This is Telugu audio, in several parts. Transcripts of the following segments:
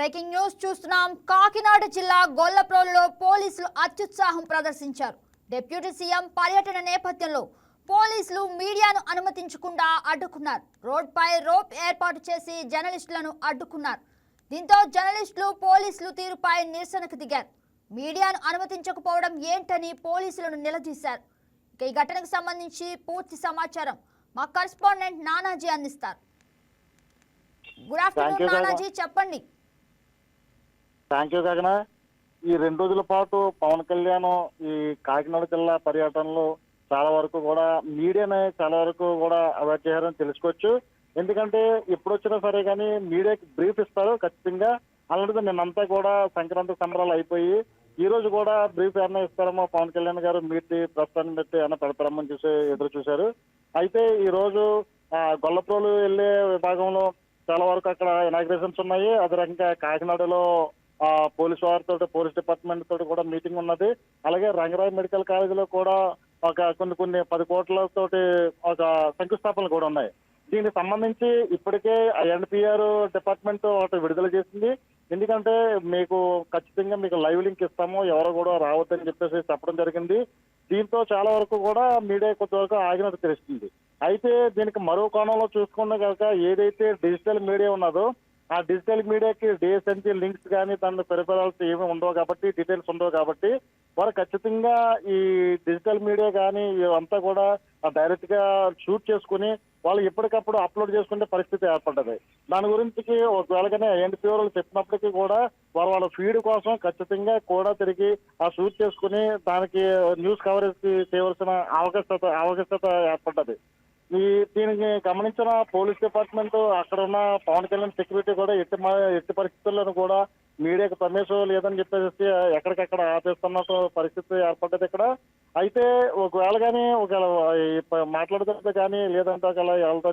బ్రేకింగ్ న్యూస్ చూస్తున్నాం. కాకినాడ జిల్లా గొల్లప్రోలులో పోలీసులు అత్యుత్సాహం ప్రదర్శించారు. డిప్యూటీ సీఎం పర్యటన నేపథ్యంలో పోలీసులు మీడియాను అనుమతించకుండా అడ్డుకున్నారు. రోడ్పై రోప్ ఏర్పాటు చేసి జర్నలిస్టులను అడ్డుకున్నారు. దీంతో జర్నలిస్టులు పోలీసులు తీరుపై నిరసనకు దిగారు. మీడియాను అనుమతించకపోవడం ఏంటని పోలీసులను నిలదీశారు. ఇక ఈ ఘటనకు సంబంధించి పూర్తి సమాచారం మా కరెస్పాండెంట్ నానాజీ అందిస్తారు. గుడ్ ఆఫ్టర్నూన్ నానాజీ, చెప్పండి. థ్యాంక్ యూ గగన. ఈ 2 రోజుల పాటు పవన్ కళ్యాణ్ ఈ కాకినాడ జిల్లా పర్యటనలో చాలా వరకు కూడా మీడియాని చాలా వరకు కూడా అవాయిడ్ చేశారని తెలుసుకోవచ్చు. ఎందుకంటే ఎప్పుడు వచ్చినా సరే కానీ మీడియాకి బ్రీఫ్ ఇస్తారు ఖచ్చితంగా. అలాంటిది నిన్నంతా కూడా సంక్రాంతి సంబరాలు అయిపోయి ఈ రోజు కూడా బ్రీఫ్ ఏమన్నా ఇస్తారేమో పవన్ కళ్యాణ్ గారు మీటి ప్రస్తుతాన్ని పెట్టి ఏమన్నా పెడతారని చూసి ఎదురు చూశారు. అయితే ఈ రోజు గొల్లప్రోలు వెళ్లే విభాగంలో చాలా వరకు అక్కడ ఇనాగ్రేషన్స్ ఉన్నాయి. అదే రకంగా కాకినాడలో పోలీసు వారితో పోలీస్ డిపార్ట్మెంట్ తోటి కూడా మీటింగ్ ఉన్నది. అలాగే రంగరాయ్ మెడికల్ కాలేజీలో కూడా ఒక కొన్ని 10 కోట్లతోటి ఒక శంకుస్థాపనలు కూడా ఉన్నాయి. దీనికి సంబంధించి ఇప్పటికే ఎన్పిఆర్ డిపార్ట్మెంట్ ఒకటి విడుదల చేసింది. ఎందుకంటే మీకు ఖచ్చితంగా మీకు లైవ్ లింక్ ఇస్తాము, ఎవరు కూడా రావద్దని చెప్పేసి చెప్పడం జరిగింది. దీంతో చాలా వరకు కూడా మీడియా కొంతవరకు ఆగినట్టు తెలుస్తుంది. అయితే దీనికి మరో కోణంలో చూసుకున్న కనుక ఏదైతే డిజిటల్ మీడియా ఉన్నదో ఆ డిజిటల్ మీడియాకి డిఎస్ఎన్జి లింక్స్ కానీ దాని పెరిఫెరల్స్ ఏమి ఉండవు కాబట్టి, డీటెయిల్స్ ఉండవు కాబట్టి వారు ఖచ్చితంగా ఈ డిజిటల్ మీడియా కానీ ఇవంతా కూడా డైరెక్ట్ గా షూట్ చేసుకుని వాళ్ళు ఎప్పటికప్పుడు అప్లోడ్ చేసుకునే పరిస్థితి ఏర్పడ్డది. దాని గురించి ఒకవేళగానే ఎన్పిఓలు చెప్పినప్పటికీ కూడా వాళ్ళ ఫీడ్ కోసం ఖచ్చితంగా కూడా తిరిగి ఆ షూట్ చేసుకుని దానికి న్యూస్ కవరేజ్ చేయవలసిన అవకాశత ఏర్పడ్డది. దీనికి గమనించిన పోలీస్ డిపార్ట్మెంట్ అక్కడ ఉన్న పవన్ కళ్యాణ్ సెక్యూరిటీ కూడా ఎట్టి పరిస్థితుల్లోనూ కూడా మీడియాకు పర్మిషన్ లేదని చెప్పేసి ఎక్కడికక్కడ ఆపేస్తున్న పరిస్థితి ఏర్పడ్డది ఇక్కడ. అయితే ఒకవేళ కానీ మాట్లాడేటప్పుడు కానీ లేదంటే వాళ్ళతో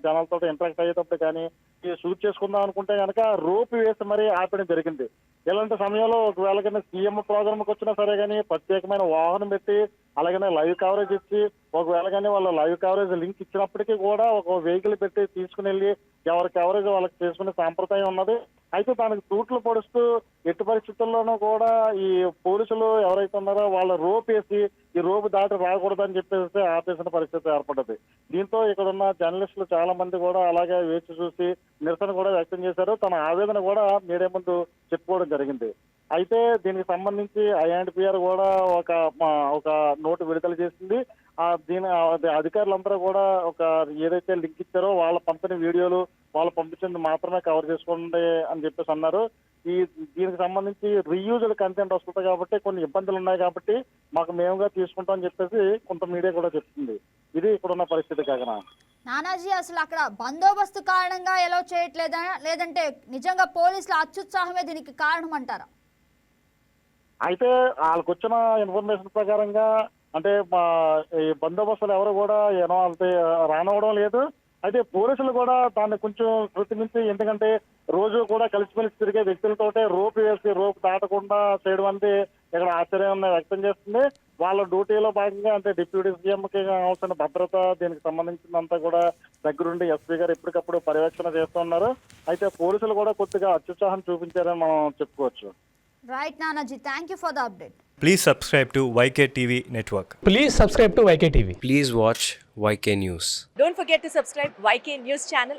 జనాలతో ఇంటరాక్ట్ అయ్యేటప్పుడు కానీ ఈ షూట్ చేసుకుందాం అనుకుంటే కనుక రోప్ వేసి మరీ ఆపడం జరిగింది. ఇలాంటి సమయంలో ఒకవేళ కానీ సీఎం ప్రోగ్రామ్కి వచ్చినా సరే కానీ ప్రత్యేకమైన వాహనం పెట్టి అలాగనే లైవ్ కవరేజ్ ఇచ్చి ఒకవేళ కానీ వాళ్ళ లైవ్ కవరేజ్ లింక్ ఇచ్చినప్పటికీ కూడా ఒక వెహికల్ పెట్టి తీసుకుని వెళ్ళి ఎవరి కవరేజ్ వాళ్ళకి చేసుకునే సాంప్రదాయం ఉన్నది. అయితే దానికి తూట్లు పొడుస్తూ ఎట్టి పరిస్థితుల్లోనూ కూడా ఈ పోలీసులు ఎవరైతే ఉన్నారో వాళ్ళ రోప్ వేసి ఈ రోపు దాటి రాకూడదని చెప్పేసి ఆపేసిన పరిస్థితి ఏర్పడ్డది. దీంతో ఇక్కడ ఉన్న జర్నలిస్టులు చాలా మంది కూడా అలాగే వేచి చూసి నిరసన కూడా వ్యక్తం చేశారు. తన ఆవేదన కూడా మీడియా ముందు చెప్పుకోవడం జరిగింది. అయితే దీనికి సంబంధించి ఐఎన్పిఆర్ కూడా ఒక నోటు విడుదల చేసింది. దీని అధికారులందరూ కూడా ఒక ఏదైతే లింక్ ఇచ్చారో వాళ్ళ పంపిన వీడియోలు వాళ్ళు పంపించింది మాత్రమే కవర్ చేసుకోండి అని చెప్పేసి అన్నారు. దీనికి సంబంధించి రీయూజ్డ్ కంటెంట్ వస్తుంది కాబట్టి కొన్ని ఇబ్బందులు ఉన్నాయి కాబట్టి మాకు మేముగా తీసుకుంటాం అని చెప్పేసి కొంత మీడియా కూడా చెప్తుంది. ఇది ఇక్కడున్న పరిస్థితి కాకనా. నానాజీ, అసలు అక్కడ బందోబస్తు కారణంగా ఎలా చేయట్లేదా, లేదంటే నిజంగా పోలీసుల అత్యుత్సాహమే దీనికి కారణం అంటారా? అయితే వాళ్ళకు వచ్చిన ఇన్ఫర్మేషన్ ప్రకారంగా అంటే ఈ బందోబస్తులు ఎవరు కూడా రానివ్వడం లేదు. అయితే పోలీసులు కూడా దాన్ని కొంచెం కృతిమించి, ఎందుకంటే రోజు కూడా కలిసిమెలిసి తిరిగే వ్యక్తులతోటే రోపు వేసి రోపు దాటకుండా చేయడం అంటే ఇక్కడ ఆశ్చర్యం వ్యక్తం చేస్తుంది. వాళ్ళ డ్యూటీలో భాగంగా అంటే డిప్యూటీ సీఎంకి కావాల్సిన భద్రత దీనికి సంబంధించినంతా కూడా దగ్గరుండి ఎస్పీ గారు ఎప్పటికప్పుడు పర్యవేక్షణ చేస్తున్నారు. అయితే పోలీసులు కూడా కొద్దిగా అత్యుత్సాహం చూపించారని మనం చెప్పుకోవచ్చు. Right, Nanaji. Thank you for the update. Please subscribe to YK TV Network. Please subscribe to YK TV. Please watch YK News. Don't forget to subscribe YK News channel